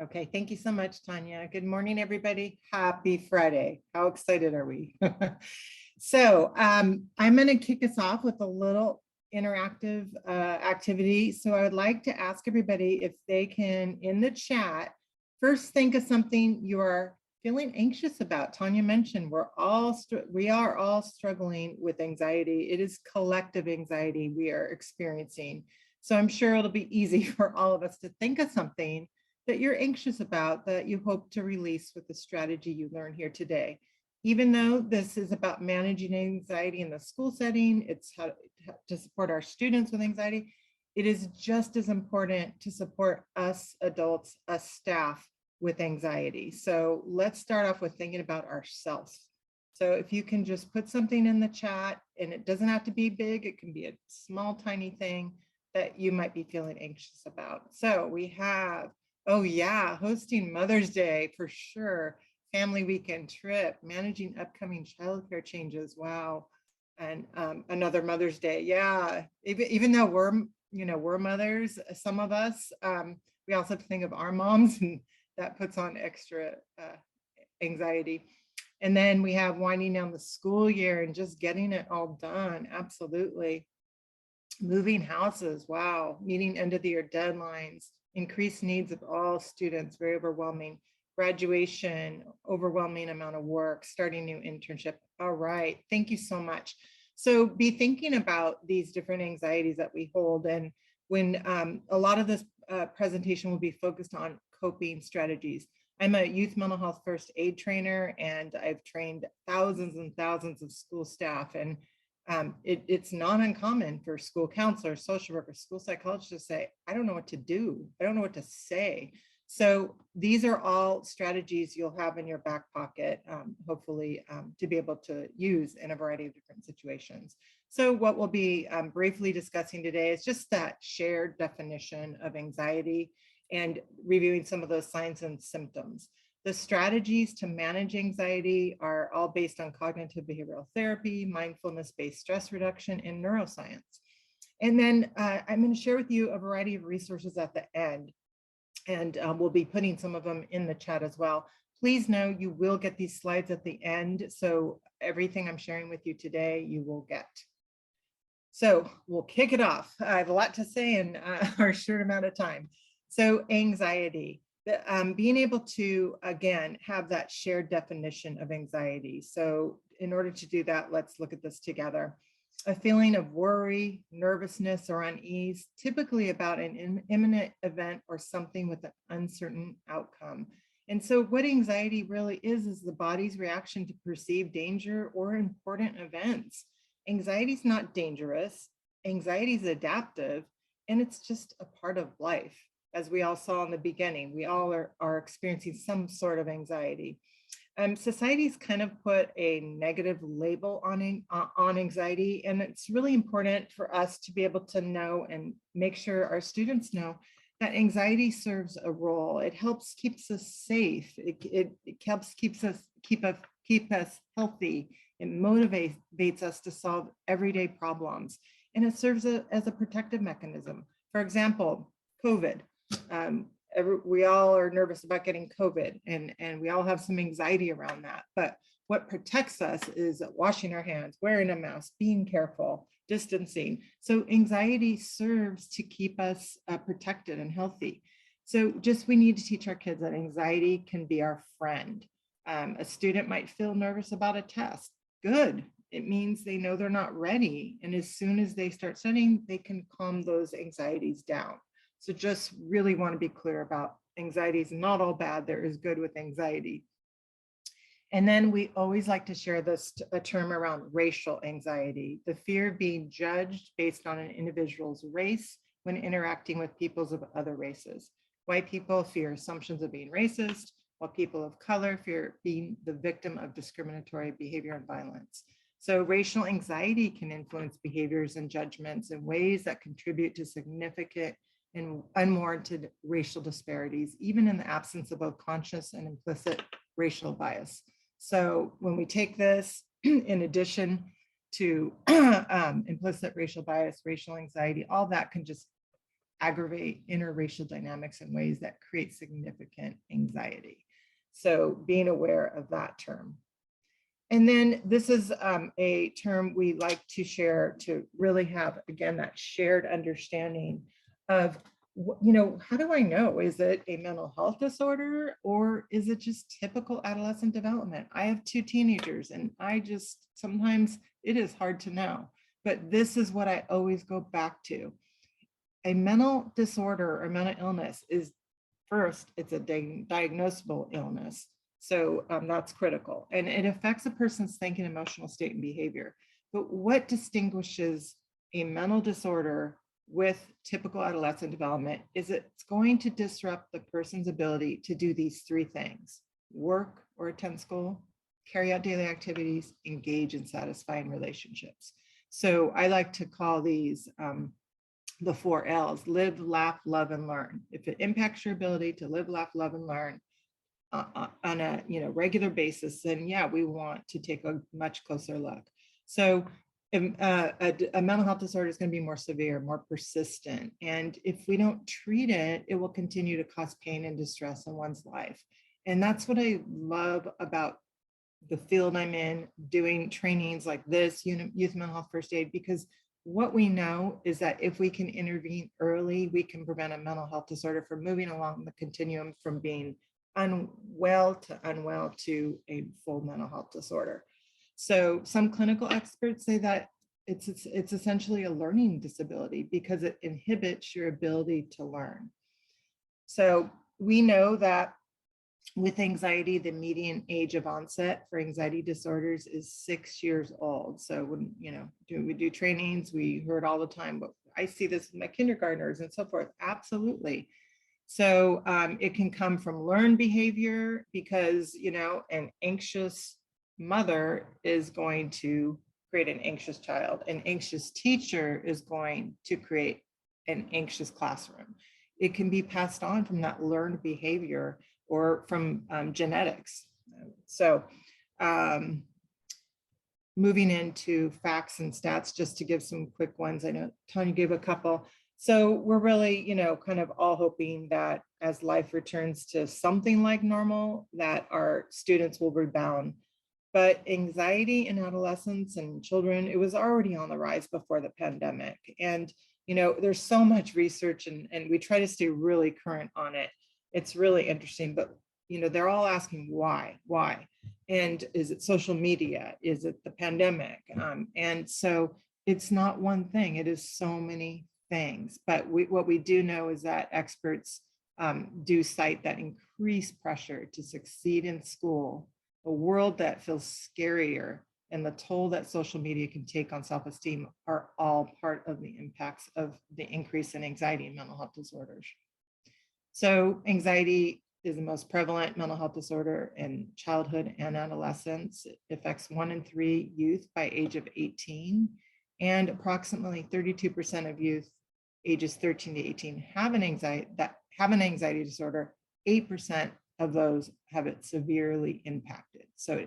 Okay, thank you so much, Tanya. Good morning, everybody. Happy Friday. How excited are we? So I'm going to kick us off with a little interactive activity. So I would like to ask everybody if they can, in the chat, first think of something you are feeling anxious about. Tanya mentioned we are all struggling with anxiety. It is collective anxiety we are experiencing. So I'm sure it'll be easy for all of us to think of something that you're anxious about that you hope to release with the strategy you learn here today. Even though this is about managing anxiety in the school setting, it's how to support our students with anxiety, it is just as important to support us adults, us staff with anxiety. So let's start off with thinking about ourselves. So if you can just put something in the chat, and it doesn't have to be big, it can be a small, tiny thing that you might be feeling anxious about. So we have, oh yeah, hosting Mother's Day for sure. Family weekend trip, managing upcoming childcare changes. Wow. And another Mother's Day. Yeah. Even though we're mothers, some of us, we also have to think of our moms, and that puts on extra anxiety. And then we have winding down the school year and just getting it all done. Absolutely. Moving houses. Wow. Meeting end of the year deadlines, increased needs of all students, very overwhelming. Graduation, overwhelming amount of work, starting new internship. All right, thank you so much. So be thinking about these different anxieties that we hold. And when a lot of this presentation will be focused on coping strategies. I'm a youth mental health first aid trainer, and I've trained thousands and thousands of school staff. And it's not uncommon for school counselors, social workers, school psychologists to say, I don't know what to do. I don't know what to say. So these are all strategies you'll have in your back pocket, hopefully, to be able to use in a variety of different situations. So what we'll be briefly discussing today is just that shared definition of anxiety and reviewing some of those signs and symptoms. The strategies to manage anxiety are all based on cognitive behavioral therapy, mindfulness-based stress reduction, and neuroscience. And then I'm going to share with you a variety of resources at the end. And we'll be putting some of them in the chat as well. Please know you will get these slides at the end. So everything I'm sharing with you today, you will get. So we'll kick it off. I have a lot to say in our short amount of time. So anxiety, being able to, again, have that shared definition of anxiety. So in order to do that, let's look at this together. A feeling of worry, nervousness, or unease, typically about an imminent event or something with an uncertain outcome. And so what anxiety really is the body's reaction to perceived danger or important events. Anxiety is not dangerous. Anxiety is adaptive, and it's just a part of life. As we all saw in the beginning, we all are experiencing some sort of anxiety. Society's kind of put a negative label on anxiety, and it's really important for us to be able to know and make sure our students know that anxiety serves a role. It helps keeps us safe. It helps keep us healthy. It motivates us to solve everyday problems, and it serves as a protective mechanism. For example, COVID. We all are nervous about getting COVID, and we all have some anxiety around that. But what protects us is washing our hands, wearing a mask, being careful, distancing. So anxiety serves to keep us protected and healthy. So we need to teach our kids that anxiety can be our friend. A student might feel nervous about a test. Good. It means they know they're not ready. And as soon as they start studying, they can calm those anxieties down. So just really want to be clear about anxiety is not all bad. There is good with anxiety. And then we always like to share a term around racial anxiety, the fear of being judged based on an individual's race when interacting with peoples of other races. White people fear assumptions of being racist, while people of color fear being the victim of discriminatory behavior and violence. So racial anxiety can influence behaviors and judgments in ways that contribute to significant and unwarranted racial disparities, even in the absence of both conscious and implicit racial bias. So when we take this, in addition to implicit racial bias, racial anxiety, all that can just aggravate interracial dynamics in ways that create significant anxiety. So being aware of that term. And then this is a term we like to share to really have, again, that shared understanding of, how do I know? Is it a mental health disorder or is it just typical adolescent development? I have 2 teenagers and sometimes it is hard to know, but this is what I always go back to. A mental disorder or mental illness is first, it's a diagnosable illness. So that's critical. And it affects a person's thinking, emotional state, and behavior. But what distinguishes a mental disorder with typical adolescent development is it's going to disrupt the person's ability to do these 3 things: work or attend school, carry out daily activities, engage in satisfying relationships. So I like to call these the 4 L's: live, laugh, love, and learn. If it impacts your ability to live, laugh, love, and learn on a regular basis, then yeah, we want to take a much closer look. So a mental health disorder is going to be more severe, more persistent. And if we don't treat it, it will continue to cause pain and distress in one's life. And that's what I love about the field I'm in, doing trainings like this, youth mental health first aid, because what we know is that if we can intervene early, we can prevent a mental health disorder from moving along the continuum from being unwell to a full mental health disorder. So some clinical experts say that it's essentially a learning disability because it inhibits your ability to learn. So we know that with anxiety, the median age of onset for anxiety disorders is 6 years old. So when we do trainings, we heard all the time, but I see this with my kindergartners and so forth. Absolutely. So it can come from learned behavior because an anxious mother is going to create an anxious child. An anxious teacher is going to create an anxious classroom. It can be passed on from that learned behavior or from genetics. So moving into facts and stats, just to give some quick ones. I know Tanya gave a couple. So we're really, kind of all hoping that as life returns to something like normal, that our students will rebound. But anxiety in adolescents and children, it was already on the rise before the pandemic. And, there's so much research and we try to stay really current on it. It's really interesting, but, they're all asking why? And is it social media? Is it the pandemic? And so it's not one thing, it is so many things. But what we do know is that experts do cite that increased pressure to succeed in school, a world that feels scarier, and the toll that social media can take on self-esteem are all part of the impacts of the increase in anxiety and mental health disorders. So anxiety is the most prevalent mental health disorder in childhood and adolescence. It affects 1 in 3 youth by age of 18, and approximately 32% of youth ages 13 to 18 have an anxiety disorder. 8% of those have it severely impacted. So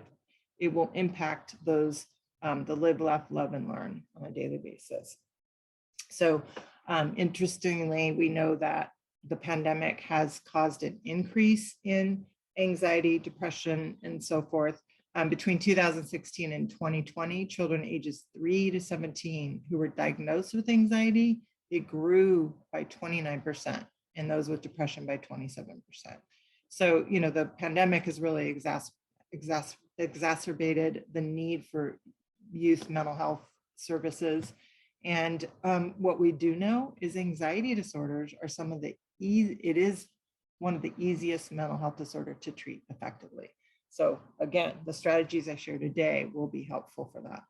it will impact those, the live, laugh, love, and learn on a daily basis. So interestingly, we know that the pandemic has caused an increase in anxiety, depression, and so forth. Between 2016 and 2020, children ages 3 to 17 who were diagnosed with anxiety, it grew by 29%, and those with depression by 27%. So, the pandemic has really exacerbated the need for youth mental health services. And what we do know is anxiety disorders are it is one of the easiest mental health disorder to treat effectively. So again, the strategies I share today will be helpful for that.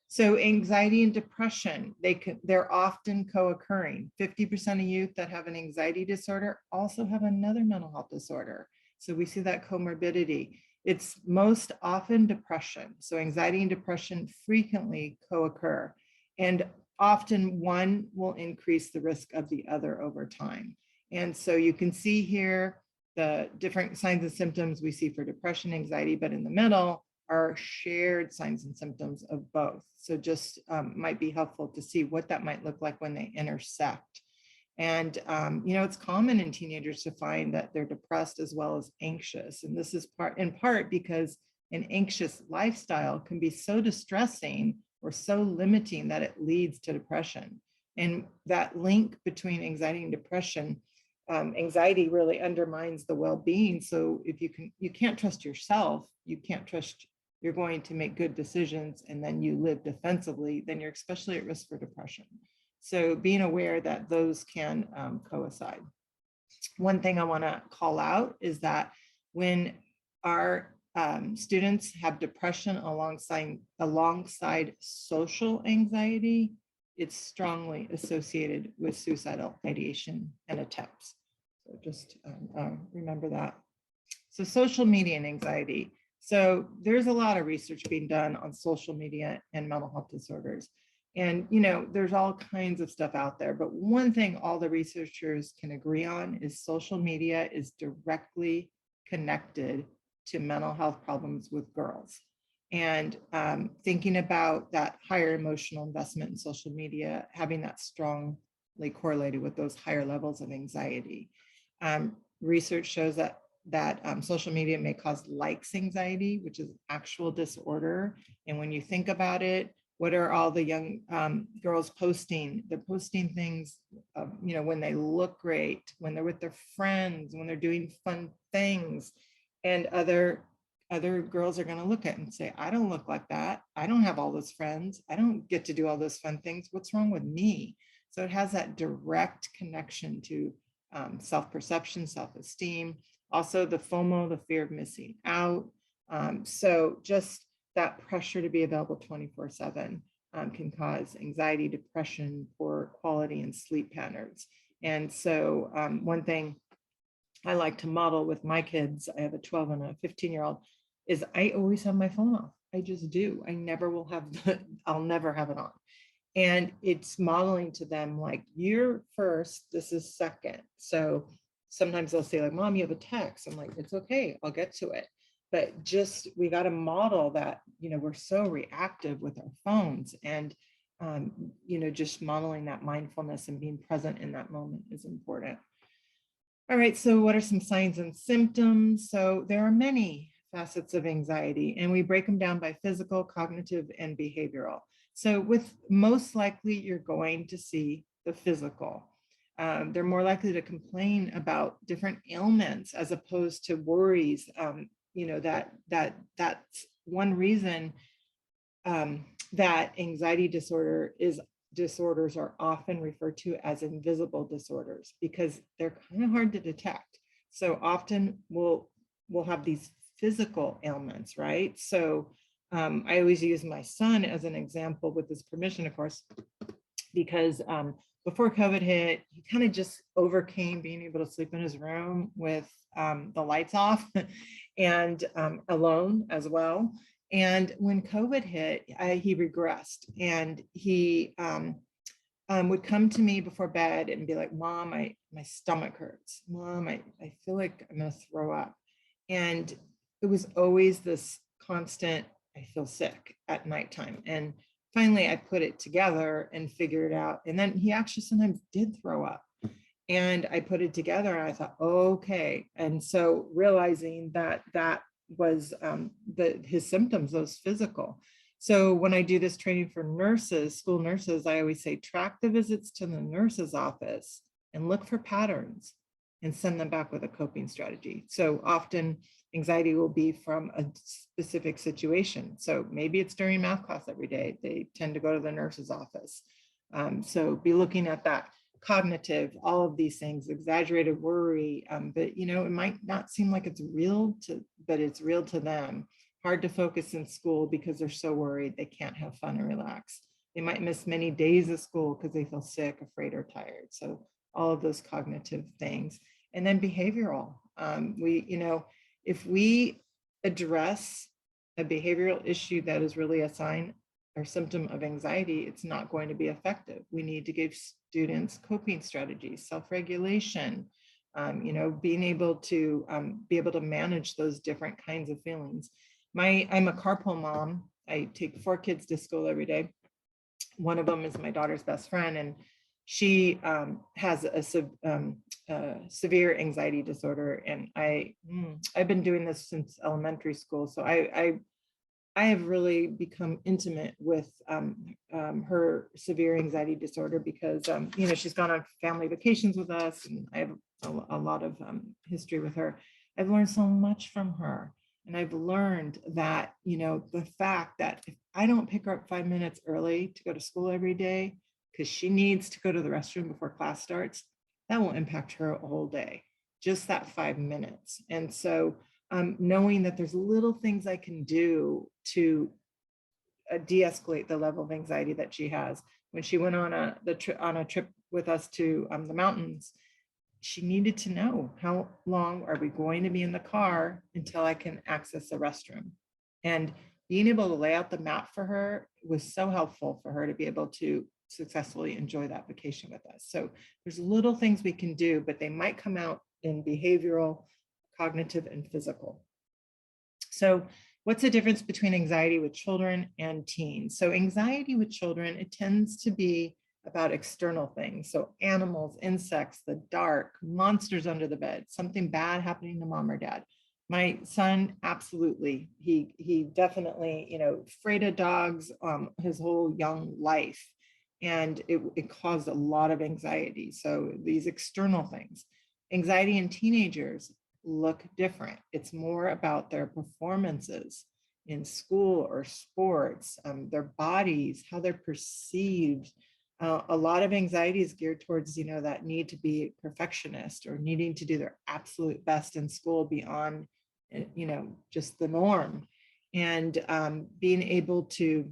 So anxiety and depression, they're often co-occurring. 50% of youth that have an anxiety disorder also have another mental health disorder. So we see that comorbidity. It's most often depression. So anxiety and depression frequently co-occur, and often one will increase the risk of the other over time. And so you can see here the different signs and symptoms we see for depression, anxiety, but in the middle are shared signs and symptoms of both. So just might be helpful to see what that might look like when they intersect. And, it's common in teenagers to find that they're depressed as well as anxious. And this is in part because an anxious lifestyle can be so distressing or so limiting that it leads to depression. And that link between anxiety and depression, anxiety really undermines the well-being. So if you can't trust yourself, you can't trust you're going to make good decisions, and then you live defensively, then you're especially at risk for depression. So being aware that those can coincide. One thing I want to call out is that when our students have depression alongside social anxiety, it's strongly associated with suicidal ideation and attempts. So just remember that. So social media and anxiety. So there's a lot of research being done on social media and mental health disorders. And, there's all kinds of stuff out there, but one thing all the researchers can agree on is social media is directly connected to mental health problems with girls. And thinking about that higher emotional investment in social media, having that strongly correlated with those higher levels of anxiety. Research shows that social media may cause likes anxiety, which is actual disorder. And when you think about it, what are all the young girls posting? They're posting things, when they look great, when they're with their friends, when they're doing fun things, and other girls are going to look at it and say, I don't look like that. I don't have all those friends. I don't get to do all those fun things. What's wrong with me? So it has that direct connection to self-perception, self-esteem, also the FOMO, the fear of missing out. So just that pressure to be available 24/7 can cause anxiety, depression, poor quality and sleep patterns. And so one thing I like to model with my kids, I have a 12 and a 15-year-old, is I always have my phone off. I just do. I never will have, I'll never have it on. And it's modeling to them like, you're first, this is second. So sometimes they'll say like, Mom, you have a text. I'm like, it's okay, I'll get to it. But just, we got to model that, we're so reactive with our phones, and, just modeling that mindfulness and being present in that moment is important. All right, so what are some signs and symptoms? So there are many facets of anxiety, and we break them down by physical, cognitive, and behavioral. So with most likely, you're going to see the physical. They're more likely to complain about different ailments as opposed to worries. That's one reason that anxiety disorders are often referred to as invisible disorders, because they're kind of hard to detect. So often we'll have these physical ailments, right? So I always use my son as an example, with his permission, of course, because before COVID hit, he kind of just overcame being able to sleep in his room with the lights off and alone as well. And when COVID hit, he regressed, and he would come to me before bed and be like, Mom, my stomach hurts. Mom, I feel like I'm going to throw up. And it was always this constant, I feel sick at nighttime. And finally, I put it together and figured it out. And then he actually sometimes did throw up. And I put it together and I thought, okay. And so realizing that was his symptoms, those physical. So when I do this training for nurses, school nurses, I always say, track the visits to the nurse's office and look for patterns and send them back with a coping strategy. So often anxiety will be from a specific situation. So maybe it's during math class every day. They tend to go to the nurse's office. So be looking at that. Cognitive, all of these things, exaggerated worry, but it might not seem like it's real but it's real to them. Hard to focus in school because they're so worried they can't have fun or relax. They might miss many days of school because they feel sick, afraid, or tired. So all of those cognitive things. And then behavioral. If we address a behavioral issue that is really a sign or symptom of anxiety, it's not going to be effective. We need to give students coping strategies, self-regulation, being able to manage those different kinds of feelings. I'm a carpool mom. I take 4 kids to school every day. One of them is my daughter's best friend, and She has a severe anxiety disorder, and I've been doing this since elementary school, so I have really become intimate with her severe anxiety disorder because she's gone on family vacations with us, and I have a lot of history with her. I've learned so much from her, and I've learned that the fact that if I don't pick her up 5 minutes early to go to school every day because she needs to go to the restroom before class starts, that will impact her a whole day, just that 5 minutes. And so knowing that there's little things I can do to de-escalate the level of anxiety that she has. When she went on a trip with us to the mountains, she needed to know, how long are we going to be in the car until I can access the restroom? And being able to lay out the map for her was so helpful for her to be able to successfully enjoy that vacation with us. So there's little things we can do, but they might come out in behavioral, cognitive, and physical. So what's the difference between anxiety with children and teens? So anxiety with children, it tends to be about external things. So animals, insects, the dark, monsters under the bed, something bad happening to mom or dad. My son, absolutely. He definitely, afraid of dogs his whole young life. And it caused a lot of anxiety. So these external things. Anxiety in teenagers look different. It's more about their performances in school or sports, their bodies, how they're perceived. A lot of anxiety is geared towards, that need to be a perfectionist or needing to do their absolute best in school beyond, just the norm. And being able to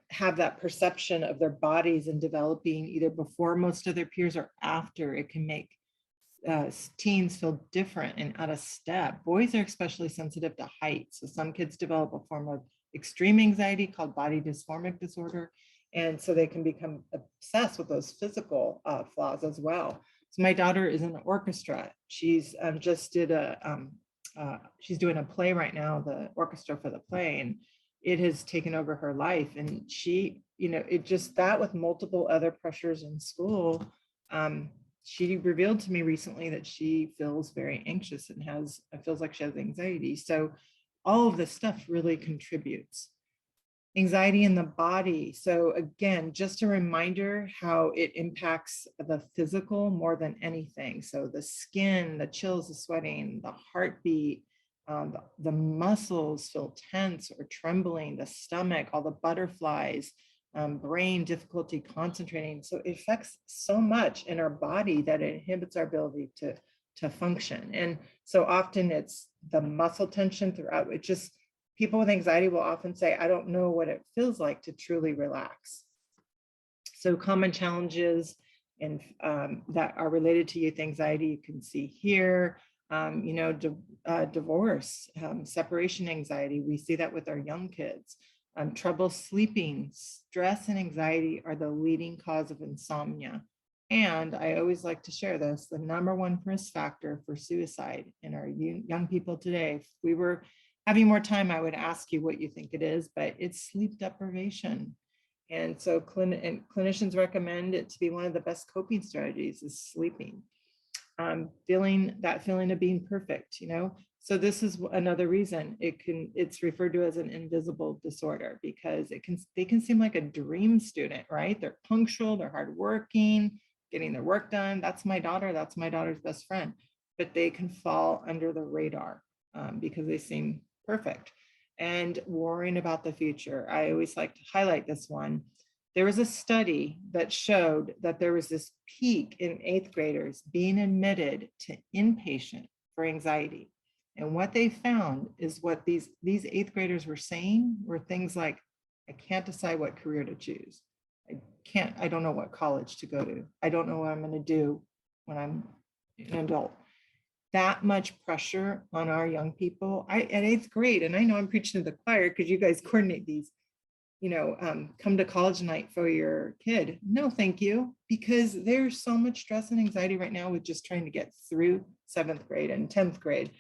have that perception of their bodies and developing either before most of their peers or after, it can make teens feel different and out of step. Boys are especially sensitive to height. So some kids develop a form of extreme anxiety called body dysmorphic disorder. And so they can become obsessed with those physical flaws as well. So my daughter is in an orchestra. She's she's doing a play right now, the orchestra for the play, and it has taken over her life. And she, it just that with multiple other pressures in school, she revealed to me recently that she feels very anxious and feels like she has anxiety. So all of this stuff really contributes. Anxiety in the body. So again, just a reminder how it impacts the physical more than anything. So the skin, the chills, the sweating, the heartbeat, the muscles feel tense or trembling, the stomach, all the butterflies, brain difficulty concentrating. So it affects so much in our body that it inhibits our ability to function. And so often it's the muscle tension throughout. It just, people with anxiety will often say, I don't know what it feels like to truly relax. So common challenges and that are related to youth anxiety, you can see here, divorce, separation anxiety. We see that with our young kids. Trouble sleeping, stress, and anxiety are the leading cause of insomnia. And I always like to share this, the #1 risk factor for suicide in our young people today. If we were having more time, I would ask you what you think it is, but it's sleep deprivation. And so clinicians recommend it to be one of the best coping strategies is sleeping. Feeling of being perfect, So this is another reason it's referred to as an invisible disorder, because they can seem like a dream student, right? They're punctual, they're hardworking, getting their work done. That's my daughter's best friend, but they can fall under the radar because they seem perfect. And worrying about the future. I always like to highlight this one. There was a study that showed that there was this peak in 8th graders being admitted to inpatient for anxiety. And what they found is what these 8th graders were saying were things like, I can't decide what career to choose. I don't know what college to go to. I don't know what I'm going to do when I'm an adult. That much pressure on our young people. At 8th grade, and I know I'm preaching to the choir because you guys coordinate these, come to college night for your kid. No, thank you, because there's so much stress and anxiety right now with just trying to get through 7th grade and 10th grade.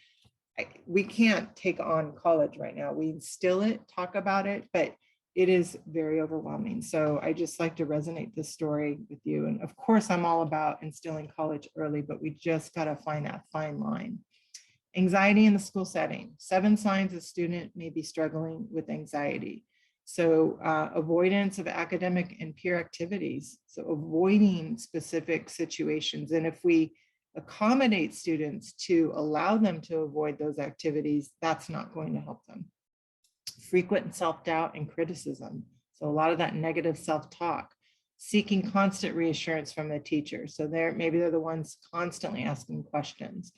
We can't take on college right now. We instill it, talk about it, but it is very overwhelming. So I just like to resonate this story with you. And of course, I'm all about instilling college early, but we just got to find that fine line. Anxiety in the school setting. 7 signs a student may be struggling with anxiety. So avoidance of academic and peer activities. So avoiding specific situations. And if we accommodate students to allow them to avoid those activities, that's not going to help them. Frequent self-doubt and criticism. So a lot of that negative self-talk. Seeking constant reassurance from the teacher. So maybe they're the ones constantly asking questions.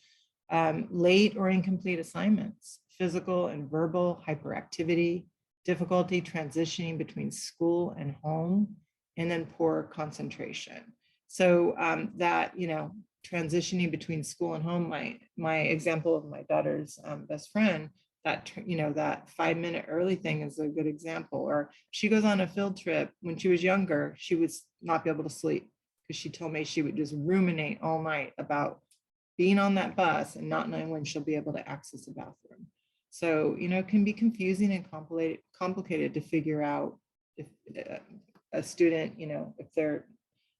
Late or incomplete assignments, physical and verbal hyperactivity, difficulty transitioning between school and home, and then poor concentration. So that, transitioning between school and home, my example of my daughter's best friend, that, that 5-minute early thing is a good example. Or she goes on a field trip. When she was younger, she would not be able to sleep because she told me she would just ruminate all night about being on that bus and not knowing when she'll be able to access a bathroom. So, it can be confusing and complicated to figure out if a student, if they're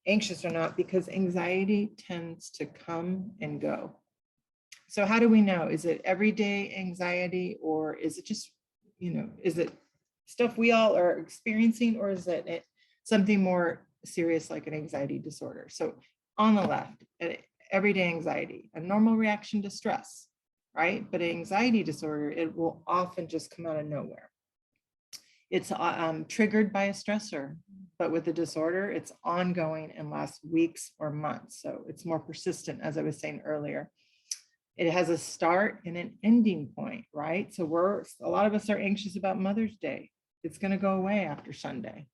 anxious or not, because anxiety tends to come and go. So how do we know? Is it everyday anxiety, or is it just, is it stuff we all are experiencing, or is it something more serious like an anxiety disorder? So on the left, everyday anxiety, a normal reaction to stress, right? But anxiety disorder, it will often just come out of nowhere. It's triggered by a stressor, but with the disorder, it's ongoing and lasts weeks or months. So it's more persistent, as I was saying earlier. It has a start and an ending point, right? So a lot of us are anxious about Mother's Day. It's going to go away after Sunday,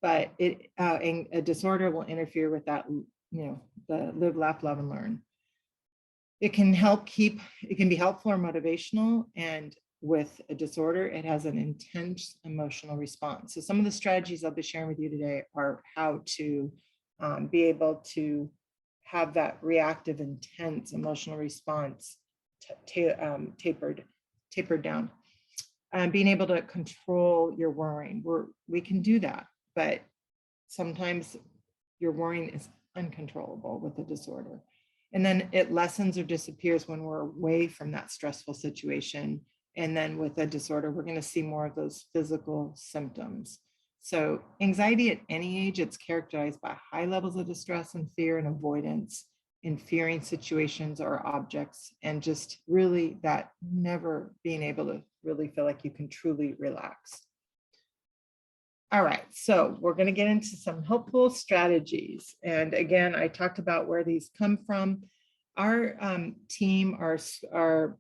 but a disorder will interfere with that, the live, laugh, love, and learn. It can be helpful or motivational. And with a disorder, it has an intense emotional response. So some of the strategies I'll be sharing with you today are how to be able to have that reactive, intense emotional response tapered down. Being able to control your worrying. We can do that, but sometimes your worrying is uncontrollable with a disorder. And then it lessens or disappears when we're away from that stressful situation. And then with a disorder, we're going to see more of those physical symptoms. So anxiety at any age, it's characterized by high levels of distress and fear and avoidance in fearing situations or objects, and just really that never being able to really feel like you can truly relax. All right, so we're going to get into some helpful strategies. And again, I talked about where these come from. Our team, our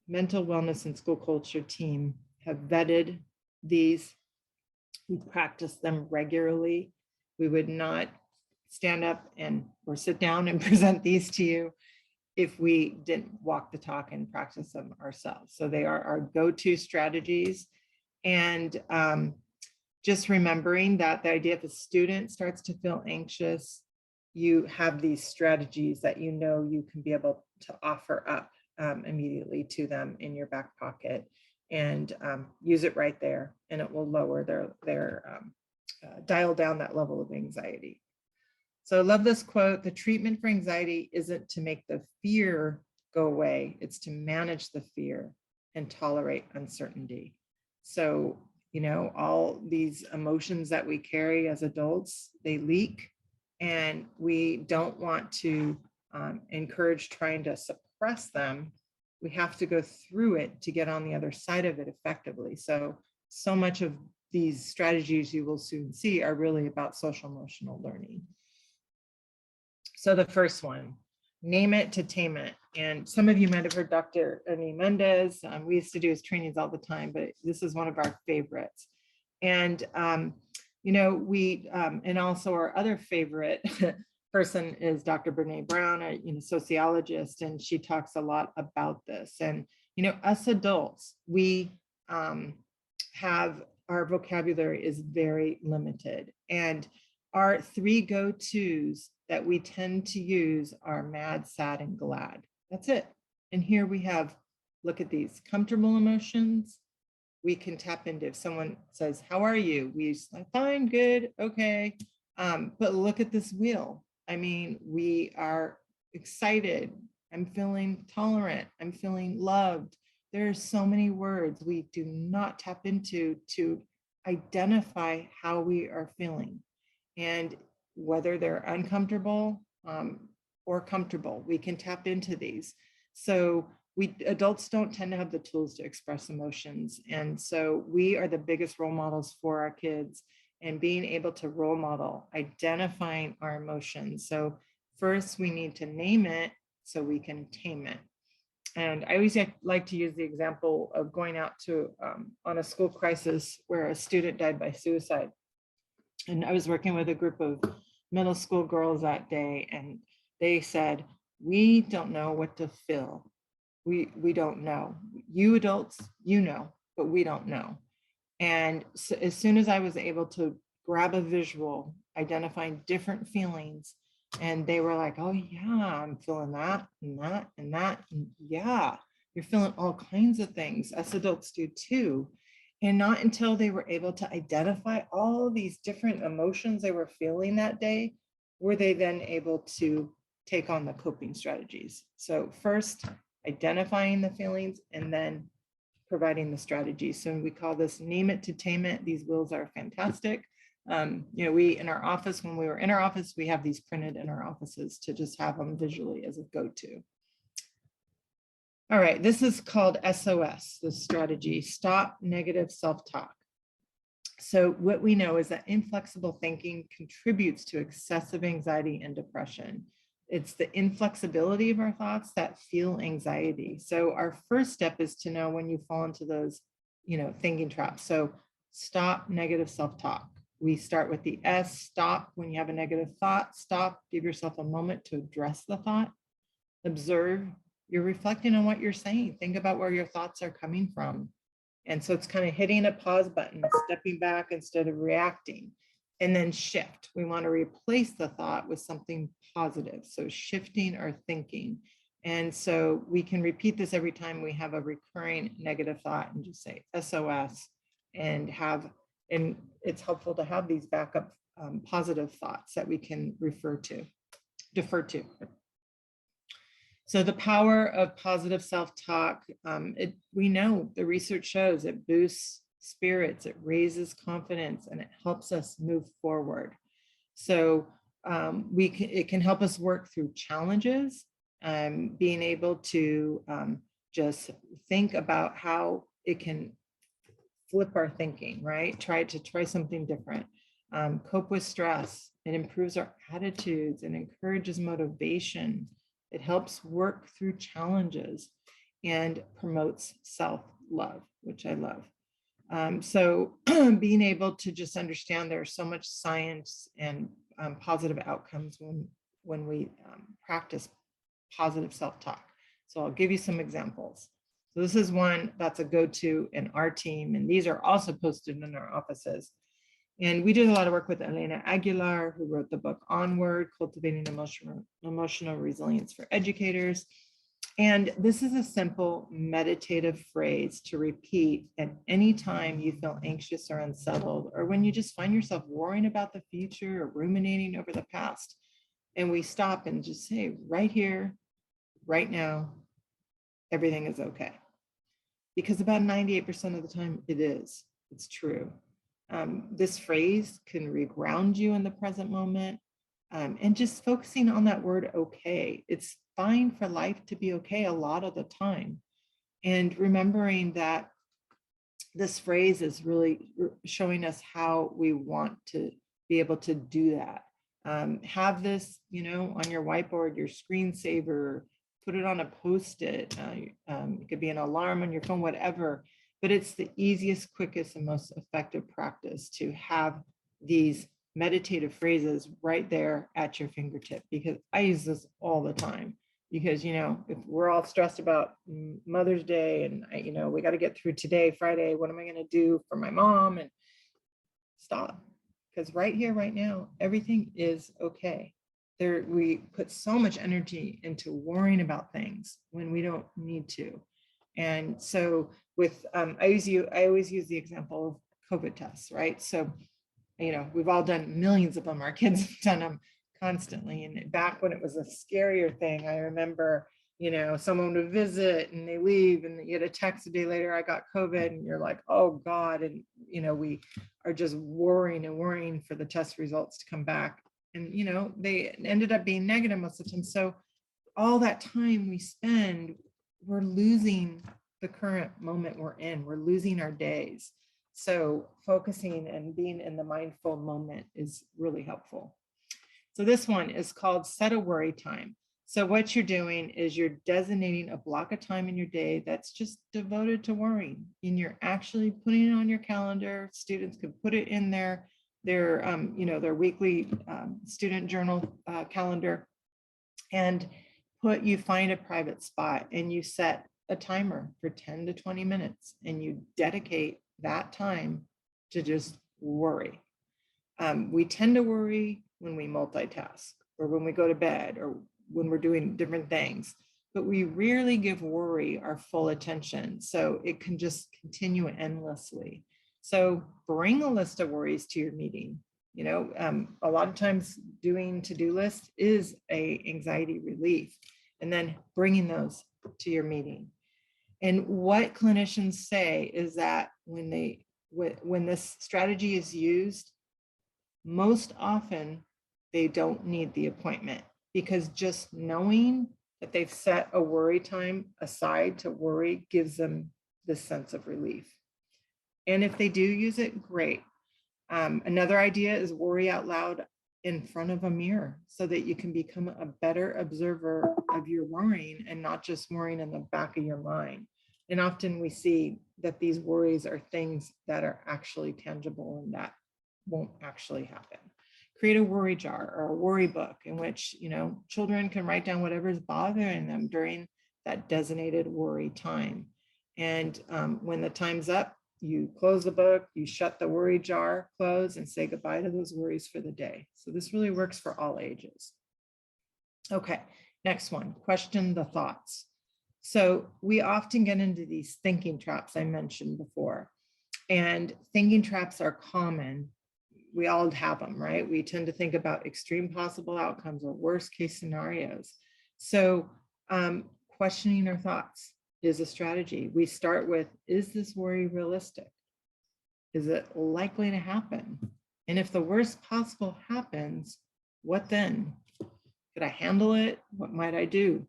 mental wellness and school culture team have vetted these. We practice them regularly. We would not stand up or sit down and present these to you if we didn't walk the talk and practice them ourselves. So they are our go-to strategies. And just remembering that the idea if a student starts to feel anxious, you have these strategies that you can be able to offer up immediately to them in your back pocket, and use it right there, and it will lower their dial down that level of anxiety. So I love this quote: the treatment for anxiety isn't to make the fear go away, it's to manage the fear and tolerate uncertainty. So, all these emotions that we carry as adults, they leak, and we don't want to encourage trying to suppress them. We have to go through it to get on the other side of it effectively. So much of these strategies you will soon see are really about social emotional learning. So the first one, name it to tame it. And some of you might have heard Dr. Ernie Mendez. We used to do his trainings all the time, but this is one of our favorites. And, and also our other favorite person is Dr. Brene Brown, a sociologist, and she talks a lot about this. And, us adults, we have, our vocabulary is very limited. And our 3 go-tos that we tend to use are mad, sad, and glad. That's it. And here we have, look at these: comfortable emotions, we can tap into. If someone says, how are you? We say, fine, good, okay. But look at this wheel. I mean, we are excited. I'm feeling tolerant. I'm feeling loved. There are so many words we do not tap into to identify how we are feeling. And whether they're uncomfortable or comfortable, we can tap into these. So we adults don't tend to have the tools to express emotions. And so we are the biggest role models for our kids, and being able to role model identifying our emotions. So first we need to name it so we can tame it. And I always like to use the example of going out to on a school crisis where a student died by suicide. And I was working with a group of middle school girls that day, and they said, we don't know what to feel. We don't know. You adults, you know, but we don't know. And so as soon as I was able to grab a visual, identifying different feelings, and they were like, oh yeah, I'm feeling that and that and that. And yeah, you're feeling all kinds of things. Us adults do too. And not until they were able to identify all these different emotions they were feeling that day, were they then able to take on the coping strategies. So first, identifying the feelings, and then providing the strategies. So we call this name it to tame it. These wheels are fantastic. We in our office, when we were in our office, we have these printed in our offices to just have them visually as a go-to. All right, this is called SOS, the strategy, stop negative self-talk. So what we know is that inflexible thinking contributes to excessive anxiety and depression. It's the inflexibility of our thoughts that fuel anxiety. So our first step is to know when you fall into those, thinking traps. So stop negative self-talk. We start with the S, stop. When you have a negative thought, stop, give yourself a moment to address the thought. Observe, you're reflecting on what you're saying. Think about where your thoughts are coming from. And so it's kind of hitting a pause button, stepping back instead of reacting. And then shift. We want to replace the thought with something positive. So shifting our thinking. And so we can repeat this every time we have a recurring negative thought and just say SOS and it's helpful to have these backup positive thoughts that we can defer to. So the power of positive self-talk, we know the research shows it boosts spirits, it raises confidence, and it helps us move forward. So it can help us work through challenges, being able to just think about how it can flip our thinking, right? Try something different. Cope with stress. It improves our attitudes and encourages motivation. It helps work through challenges and promotes self-love, which I love. So being able to just understand there's so much science and positive outcomes when we practice positive self-talk. So I'll give you some examples. So this is one that's a go-to in our team, and these are also posted in our offices. And we did a lot of work with Elena Aguilar, who wrote the book Onward, Cultivating Emotional Resilience for Educators. And this is a simple meditative phrase to repeat at any time you feel anxious or unsettled, or when you just find yourself worrying about the future or ruminating over the past. And we stop and just say, right here, right now, everything is okay. Because about 98% of the time it is. It's true. This phrase can reground you in the present moment, and just focusing on that word okay. It's fine for life to be okay a lot of the time. And remembering that this phrase is really showing us how we want to be able to do that. Have this, on your whiteboard, your screensaver, put it on a Post-it. It could be an alarm on your phone, whatever. But it's the easiest, quickest, and most effective practice to have these meditative phrases right there at your fingertip, because I use this all the time. Because, if we're all stressed about Mother's Day and, we got to get through today, Friday, what am I going to do for my mom? And stop. Because right here, right now, everything is okay. We put so much energy into worrying about things when we don't need to. And so with, I always use the example of COVID tests, right? So, we've all done millions of them. Our kids have done them constantly. And back when it was a scarier thing, I remember, someone would visit and they leave and you get a text a day later, I got COVID, and you're like, oh God. And, we are just worrying for the test results to come back. And, they ended up being negative most of the time. So all that time we spend, we're losing the current moment we're in. We're losing our days. So focusing and being in the mindful moment is really helpful. So this one is called set a worry time. So what you're doing is you're designating a block of time in your day that's just devoted to worrying, and you're actually putting it on your calendar. Students can put it in their weekly student journal calendar, and you find a private spot and you set a timer for 10 to 20 minutes and you dedicate that time to just worry. We tend to worry when we multitask or when we go to bed or when we're doing different things, but we rarely give worry our full attention. So it can just continue endlessly. So bring a list of worries to your meeting. A lot of times doing to-do list is a anxiety relief, and then bringing those to your meeting. And what clinicians say is that when this strategy is used, most often they don't need the appointment, because just knowing that they've set a worry time aside to worry gives them this sense of relief. And if they do use it, great. Another idea is worry out loud in front of a mirror so that you can become a better observer of your worrying and not just worrying in the back of your mind. And often we see that these worries are things that are actually tangible and that won't actually happen. Create a worry jar or a worry book in which, children can write down whatever's bothering them during that designated worry time. And when the time's up, you close the book, you shut the worry jar, close, and say goodbye to those worries for the day. So this really works for all ages. Okay, next one, question the thoughts. So we often get into these thinking traps I mentioned before, and thinking traps are common. We all have them, right? We tend to think about extreme possible outcomes or worst case scenarios. So questioning our thoughts is a strategy. We start with, is this worry realistic? Is it likely to happen? And if the worst possible happens, what then? Could I handle it? What might I do?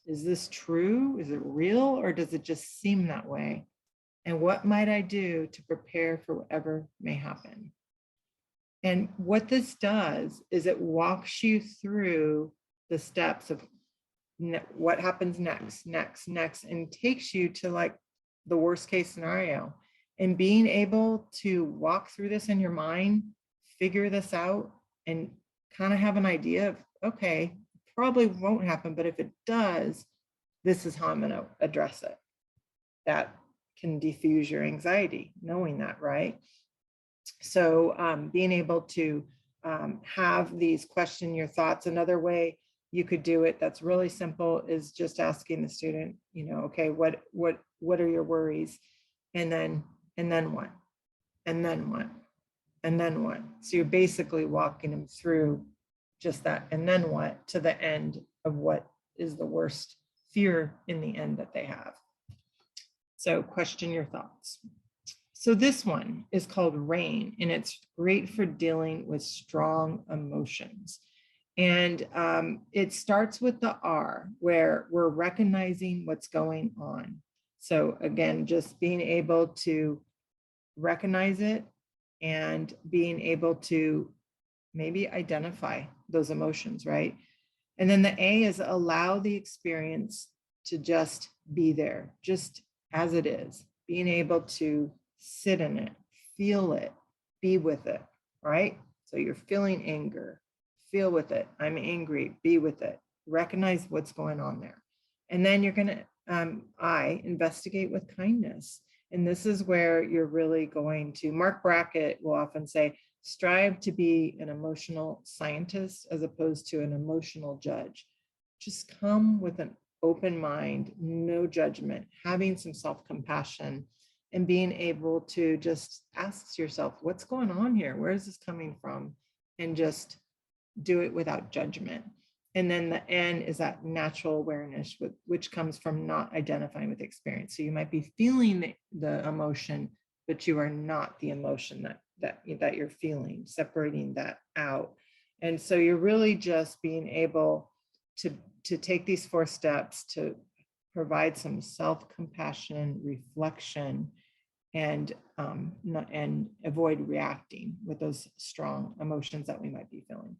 Is this true? Is it real? Or does it just seem that way? And what might I do to prepare for whatever may happen? And what this does is it walks you through the steps of what happens next, and takes you to like the worst case scenario. And being able to walk through this in your mind, figure this out, and kind of have an idea of, okay, probably won't happen, but if it does, this is how I'm going to address it. That can diffuse your anxiety, knowing that, right? So being able to have these question your thoughts. Another way you could do it that's really simple is just asking the student, okay, what are your worries? And then what? And then what? And then what? So you're basically walking them through just that, and then what, to the end of what is the worst fear in the end that they have. So question your thoughts. So this one is called RAIN, and it's great for dealing with strong emotions. And it starts with the R, where we're recognizing what's going on. So again, just being able to recognize it and being able to maybe identify those emotions, right? And then the A is allow the experience to just be there, just as it is, being able to sit in it, feel it, be with it, right? So you're feeling anger, feel with it. I'm angry, be with it, recognize what's going on there. And then you're going to, investigate with kindness. And this is where you're really going to, Mark Brackett will often say, strive to be an emotional scientist as opposed to an emotional judge. Just come with an open mind, no judgment, having some self-compassion, and being able to just ask yourself, what's going on here? Where is this coming from? And just do it without judgment. And then the N is that natural awareness, which comes from not identifying with the experience. So you might be feeling the emotion, but you are not the emotion that you're feeling, separating that out. And so you're really just being able to take these 4 steps to provide some self-compassion, reflection, and avoid reacting with those strong emotions that we might be feeling.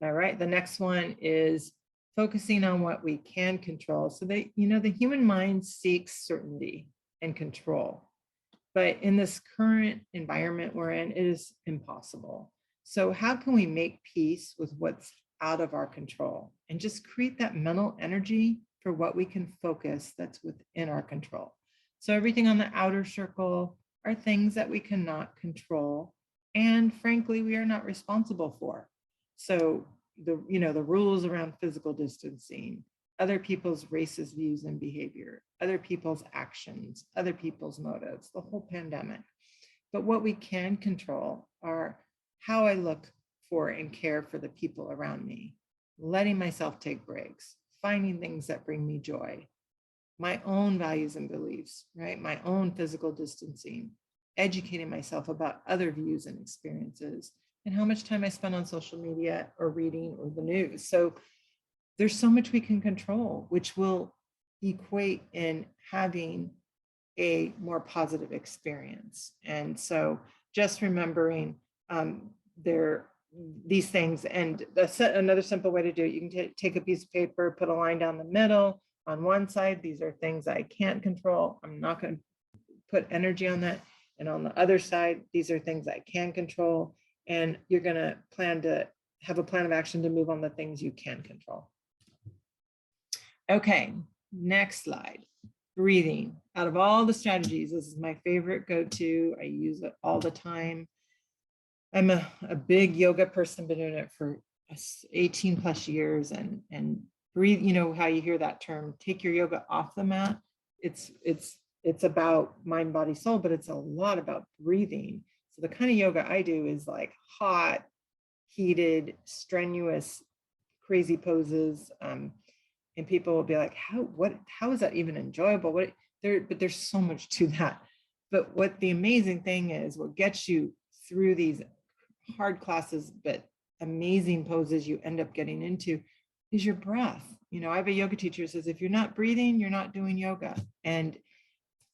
All right, the next one is focusing on what we can control. So the human mind seeks certainty and control, but in this current environment we're in, it is impossible. So how can we make peace with what's out of our control and just create that mental energy for what we can focus that's within our control? So everything on the outer circle are things that we cannot control, and frankly, we are not responsible for. So the rules around physical distancing, other people's racist views and behavior, other people's actions, other people's motives, the whole pandemic. But what we can control are how I look for and care for the people around me, letting myself take breaks, finding things that bring me joy, my own values and beliefs, right? My own physical distancing, educating myself about other views and experiences, and how much time I spend on social media or reading or the news. So there's so much we can control, which will equate in having a more positive experience. And so just remembering these things, and another simple way to do it, you can take a piece of paper, put a line down the middle. On one side, these are things I can't control. I'm not going to put energy on that. And on the other side, these are things I can control. And you're going to plan to have a plan of action to move on the things you can control. Okay, next slide. Breathing. Out of all the strategies, this is my favorite go-to. I use it all the time. I'm a big yoga person, been doing it for 18 plus years, and breathe, how you hear that term, take your yoga off the mat. It's about mind, body, soul, but it's a lot about breathing. So the kind of yoga I do is like hot, heated, strenuous, crazy poses. And people will be like, how is that even enjoyable? But there's so much to that. But what the amazing thing is, what gets you through these hard classes, but amazing poses you end up getting into, is your breath. I have a yoga teacher who says, if you're not breathing, you're not doing yoga. And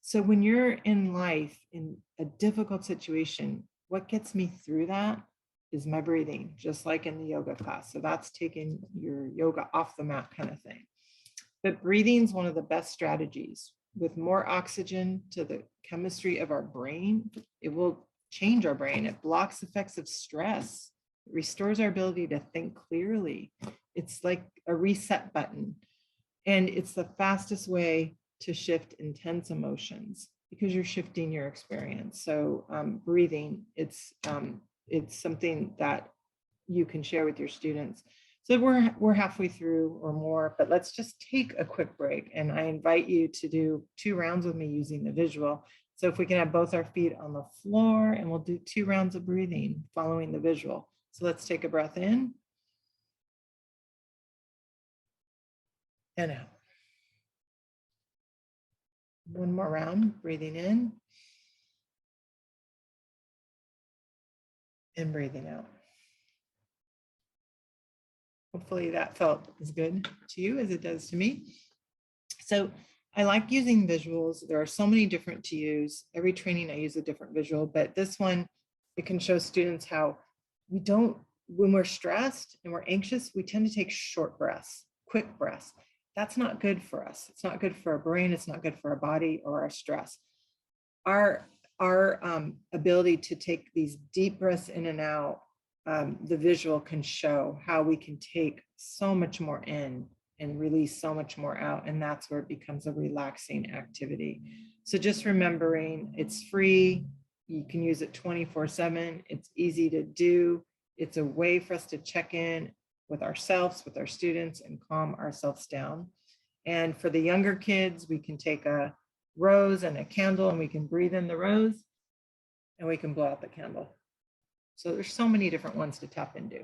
so when you're in life, in a difficult situation, what gets me through that is my breathing, just like in the yoga class. So that's taking your yoga off the mat kind of thing. But breathing is one of the best strategies. With more oxygen to the chemistry of our brain, it will change our brain. It blocks effects of stress. It restores our ability to think clearly. It's like a reset button. And it's the fastest way to shift intense emotions because you're shifting your experience. So breathing, it's something that you can share with your students. So we're halfway through or more, but let's just take a quick break. And I invite you to do 2 rounds with me using the visual. So if we can have both our feet on the floor, and we'll do 2 rounds of breathing following the visual. So let's take a breath in and out. One more round, breathing in and breathing out. Hopefully that felt as good to you as it does to me. So I like using visuals. There are so many different to use. Every training I use a different visual, but this one, it can show students how when we're stressed and we're anxious, we tend to take short breaths, quick breaths. That's not good for us. It's not good for our brain. It's not good for our body or our stress. Our ability to take these deep breaths in and out, the visual can show how we can take so much more in and release so much more out. And that's where it becomes a relaxing activity. So just remembering it's free. You can use it 24/7. It's easy to do. It's a way for us to check in with ourselves, with our students, and calm ourselves down. And for the younger kids, we can take a rose and a candle and we can breathe in the rose and we can blow out the candle. So there's so many different ones to tap into.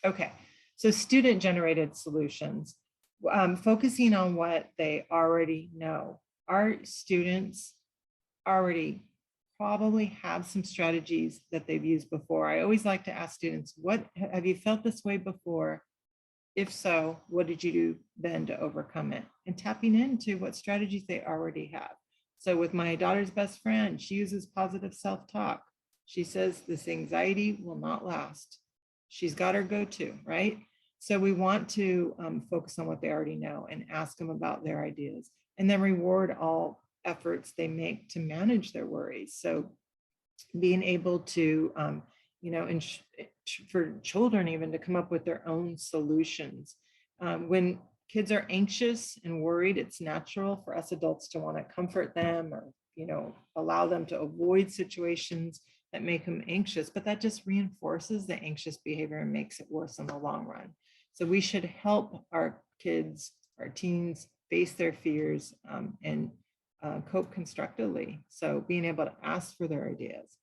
Okay, so student generated solutions, focusing on what they already know. Our students already probably have some strategies that they've used before. I always like to ask students, what have you felt this way before? If so, what did you do then to overcome it? And tapping into what strategies they already have. So with my daughter's best friend, she uses positive self-talk. She says this anxiety will not last. She's got her go-to, right? So we want to focus on what they already know and ask them about their ideas, and then reward all efforts they make to manage their worries. So being able to, and for children even to come up with their own solutions. When kids are anxious and worried, it's natural for us adults to want to comfort them or, allow them to avoid situations that make them anxious, but that just reinforces the anxious behavior and makes it worse in the long run. So we should help our kids, our teens face their fears and cope constructively. So being able to ask for their ideas.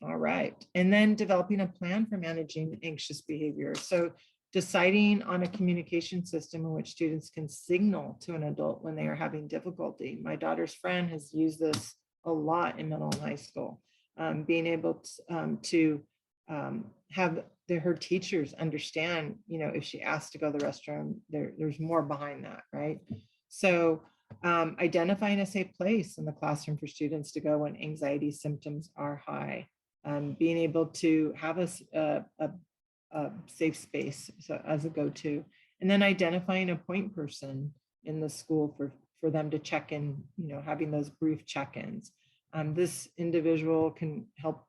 All right. And then developing a plan for managing anxious behavior. So deciding on a communication system in which students can signal to an adult when they are having difficulty. My daughter's friend has used this a lot in middle and high school. Being able to have her teachers understand, if she asks to go to the restroom, there's more behind that, right? So identifying a safe place in the classroom for students to go when anxiety symptoms are high. Being able to have a safe space as a go-to, and then identifying a point person in the school for them to check in, having those brief check-ins. This individual can help,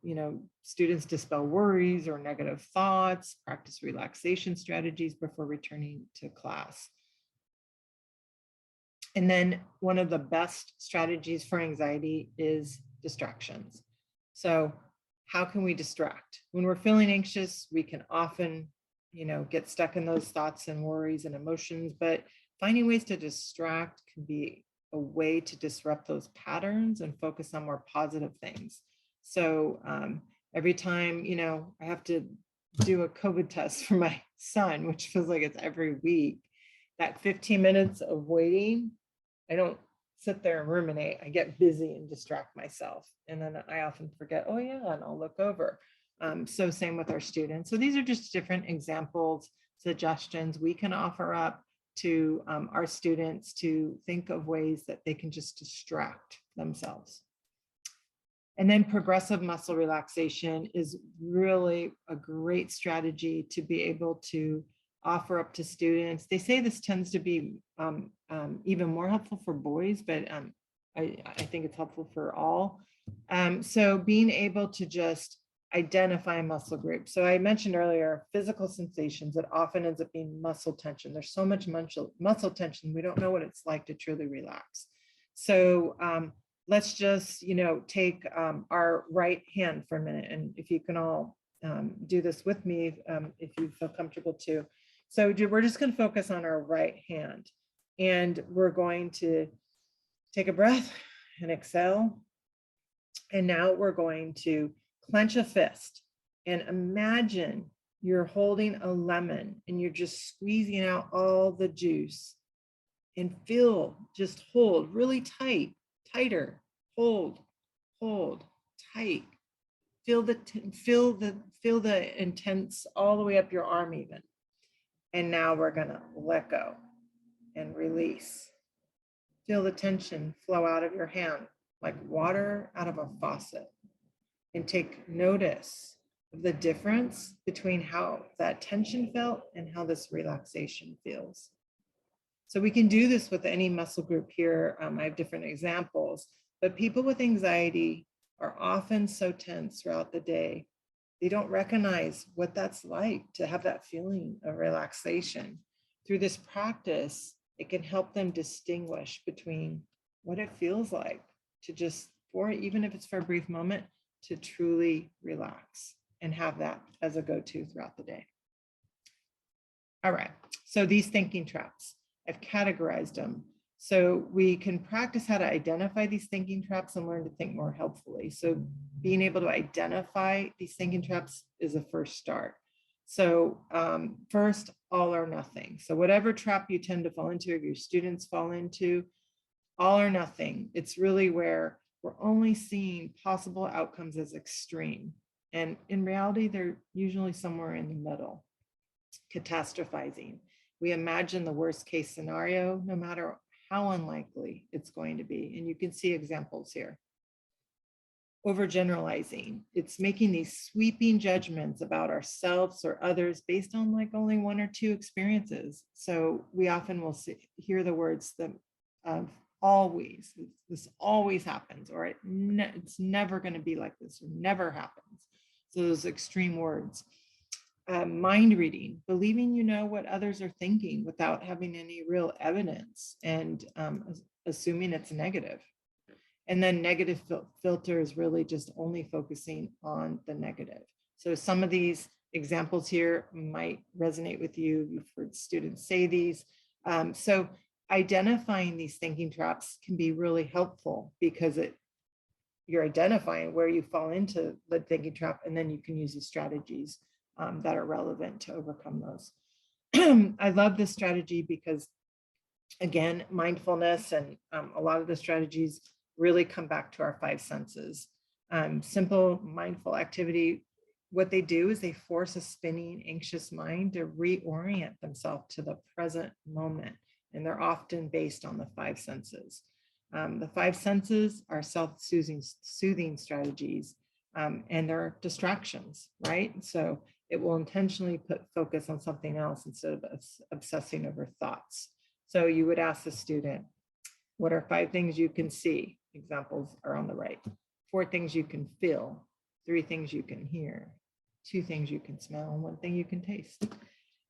students dispel worries or negative thoughts, practice relaxation strategies before returning to class. And then one of the best strategies for anxiety is distractions. So how can we distract? When we're feeling anxious, we can often, get stuck in those thoughts and worries and emotions, but finding ways to distract can be a way to disrupt those patterns and focus on more positive things. So every time, I have to do a COVID test for my son, which feels like it's every week, that 15 minutes of waiting, I don't sit there and ruminate. I get busy and distract myself. And then I often forget, oh yeah, and I'll look over. So same with our students. So these are just different examples, suggestions we can offer up to our students to think of ways that they can just distract themselves. And then progressive muscle relaxation is really a great strategy to be able to offer up to students. They say this tends to be even more helpful for boys, but I think it's helpful for all. So being able to just identify muscle groups. So I mentioned earlier, physical sensations, that often ends up being muscle tension. There's so much muscle tension, we don't know what it's like to truly relax. So let's just, take our right hand for a minute. And if you can all do this with me, if you feel comfortable too. So we're just going to focus on our right hand, and we're going to take a breath and exhale. And now we're going to clench a fist and imagine you're holding a lemon and you're just squeezing out all the juice, and just hold really tight, tighter, hold, tight. Feel the intense all the way up your arm even. And now we're gonna let go and release. Feel the tension flow out of your hand like water out of a faucet. And take notice of the difference between how that tension felt and how this relaxation feels. So we can do this with any muscle group here. I have different examples, but people with anxiety are often so tense throughout the day. They don't recognize what that's like to have that feeling of relaxation. Through this practice, it can help them distinguish between what it feels like to just, even if it's for a brief moment, to truly relax and have that as a go-to throughout the day. All right, so these thinking traps, I've categorized them. So we can practice how to identify these thinking traps and learn to think more helpfully. So being able to identify these thinking traps is a first start. So first, all or nothing. So whatever trap you tend to fall into, or your students fall into, all or nothing. It's really where we're only seeing possible outcomes as extreme. And in reality, they're usually somewhere in the middle. Catastrophizing. We imagine the worst case scenario, no matter how unlikely it's going to be. And you can see examples here. Overgeneralizing. It's making these sweeping judgments about ourselves or others based on like only one or two experiences. So we often will hear the words that always, this always happens, or it's never going to be like this, or never happens. So those extreme words. Mind reading, believing you know what others are thinking without having any real evidence, and assuming it's negative. And then negative filter is really just only focusing on the negative. So some of these examples here might resonate with you. You've heard students say these. So identifying these thinking traps can be really helpful, because you're identifying where you fall into the thinking trap, and then you can use the strategies that are relevant to overcome those. I love this strategy because, again, mindfulness and a lot of the strategies really come back to our five senses. Simple mindful activity, what they do is they force a spinning, anxious mind to reorient themselves to the present moment. And they're often based on the five senses. The five senses are self-soothing strategies, and they're distractions, right? So it will intentionally put focus on something else instead of obsessing over thoughts. So you would ask the student, what are 5 things you can see? Examples are on the right. 4 things you can feel, 3 things you can hear, 2 things you can smell, and 1 thing you can taste.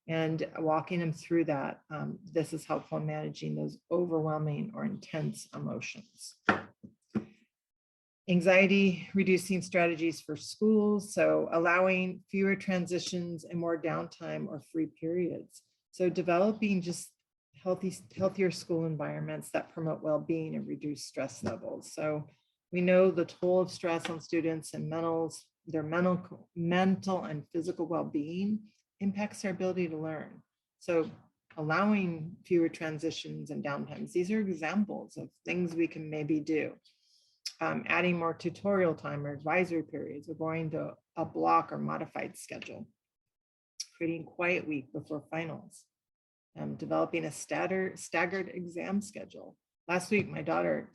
And walking them through that, this is helpful in managing those overwhelming or intense emotions. Anxiety reducing strategies for schools, so allowing fewer transitions and more downtime or free periods. So developing just healthier school environments that promote well-being and reduce stress levels. So we know the toll of stress on students and their mental and physical well-being impacts their ability to learn. So allowing fewer transitions and downtimes, these are examples of things we can maybe do. Adding more tutorial time or advisory periods, or going to a block or modified schedule. Creating quiet week before finals. Developing a staggered exam schedule. Last week, my daughter,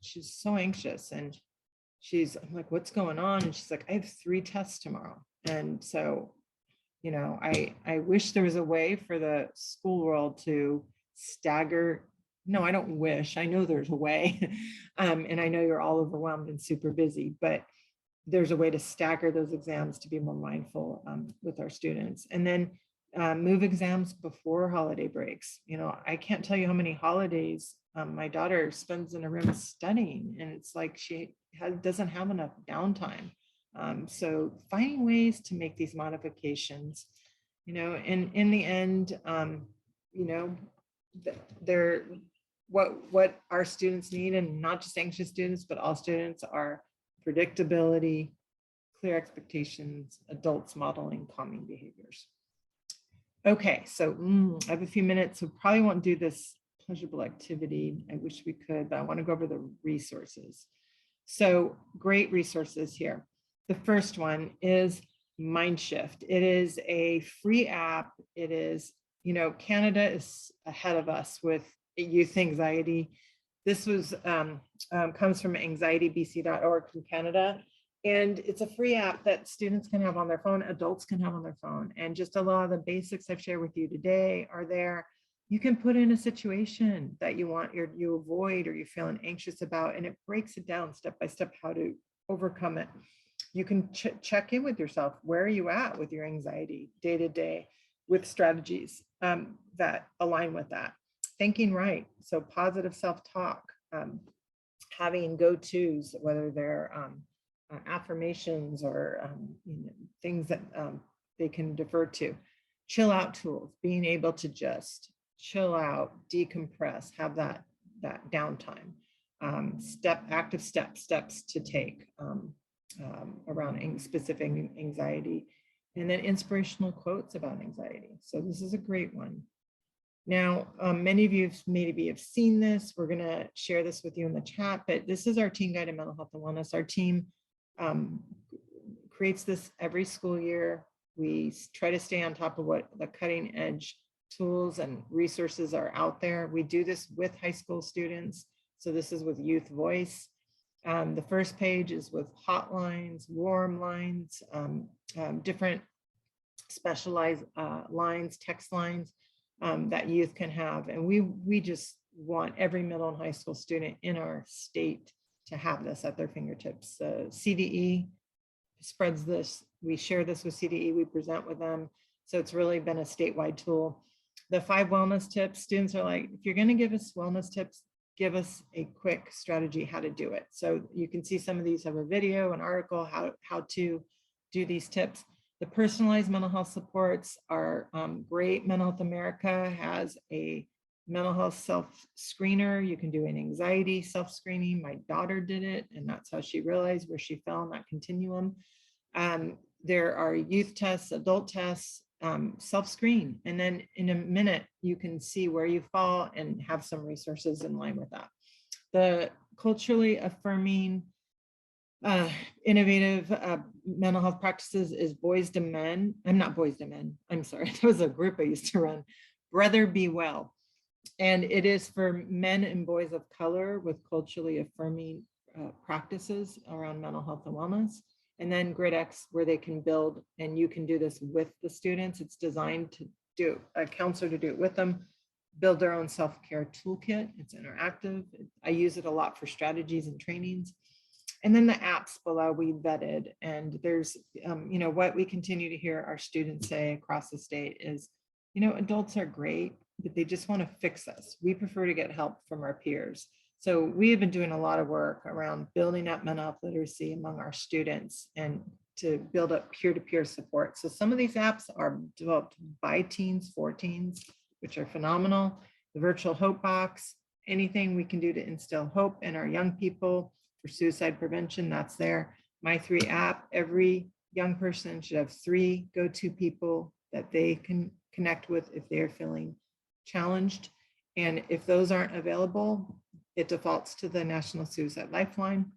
she's so anxious, and I'm like, what's going on? And she's like, I have 3 tests tomorrow. And so, you know, I wish there was a way for the school world to stagger. No, I don't wish, I know there's a way. And I know you're all overwhelmed and super busy, but there's a way to stagger those exams to be more mindful with our students. And then move exams before holiday breaks. You know, I can't tell you how many holidays my daughter spends in a room studying, and it's like she doesn't have enough downtime. So finding ways to make these modifications, you know, and in the end, you know, they're what our students need, and not just anxious students, but all students, are predictability, clear expectations, adults modeling calming behaviors. Okay, so I have a few minutes, so probably won't do this pleasurable activity. I wish we could, but I want to go over the resources. So great resources here. The first one is Mindshift. It is a free app. It is, you know, Canada is ahead of us with youth anxiety. This was comes from anxietybc.org from Canada. And it's a free app that students can have on their phone, adults can have on their phone. And just a lot of the basics I've shared with you today are there. You can put in a situation that you avoid or you're feeling anxious about, and it breaks it down step by step how to overcome it. You can check in with yourself. Where are you at with your anxiety day to day, with strategies that align with that? Thinking right, so positive self-talk, having go-tos, whether they're affirmations or you know, things that they can defer to. chill out tools, being able to just chill out, decompress, have that downtime, active steps to take around specific anxiety, and then inspirational quotes about anxiety. So this is a great one. Now, many of you maybe have seen this. We're going to share this with you in the chat, but this is our team guide to mental health and wellness. Our team creates this every school year. We try to stay on top of what the cutting edge tools and resources are out there. We do this with high school students. So this is with Youth Voice. The first page is with hotlines, warm lines, different specialized lines, text lines that youth can have. And we just want every middle and high school student in our state to have this at their fingertips. CDE spreads this. We share this with CDE. We present with them. So it's really been a statewide tool. The 5 wellness tips, students are like, if you're going to give us wellness tips, give us a quick strategy how to do it. So you can see some of these have a video, an article, how to do these tips. The personalized mental health supports are great. Mental Health America has a mental health self-screener. You can do an anxiety self-screening. My daughter did it, and that's how she realized where she fell in that continuum. There are youth tests, adult tests, self-screen. And then in a minute, you can see where you fall and have some resources in line with that. The culturally affirming, innovative mental health practices is Boys to Men. I'm not Boys to Men. I'm sorry. That was a group I used to run. Brother Be Well. And it is for men and boys of color with culturally affirming practices around mental health and wellness. And then Grid X, where they can build, and you can do this with the students. It's designed to do a counselor to do it with them, build their own self-care toolkit. It's interactive. I use it a lot for strategies and trainings. And then the apps below we vetted, and there's, what we continue to hear our students say across the state is, adults are great, but they just want to fix us. We prefer to get help from our peers. So we have been doing a lot of work around building up mental health literacy among our students and to build up peer-to-peer support. So some of these apps are developed by teens, for teens, which are phenomenal. The virtual hope box, anything we can do to instill hope in our young people for suicide prevention, that's there. My 3 app, every young person should have 3 go-to people that they can connect with if they're feeling challenged. And if those aren't available, it defaults to the National Suicide Lifeline,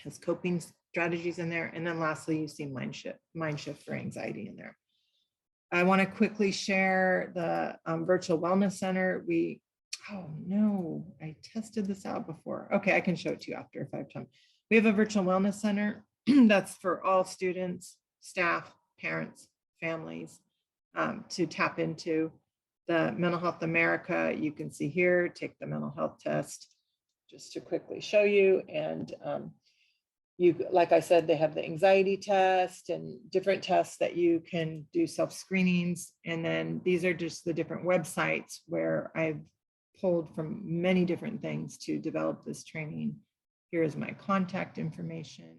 has coping strategies in there. And then lastly, you see Mind Shift for anxiety in there. I want to quickly share the virtual wellness center. Oh no, I tested this out before. Okay, I can show it to you after if I have time. We have a virtual wellness center that's for all students, staff, parents, families to tap into. The Mental Health America, you can see here, take the mental health test just to quickly show you. And like I said, they have the anxiety test and different tests that you can do self-screenings. And then these are just the different websites where I've pulled from many different things to develop this training. Here is my contact information.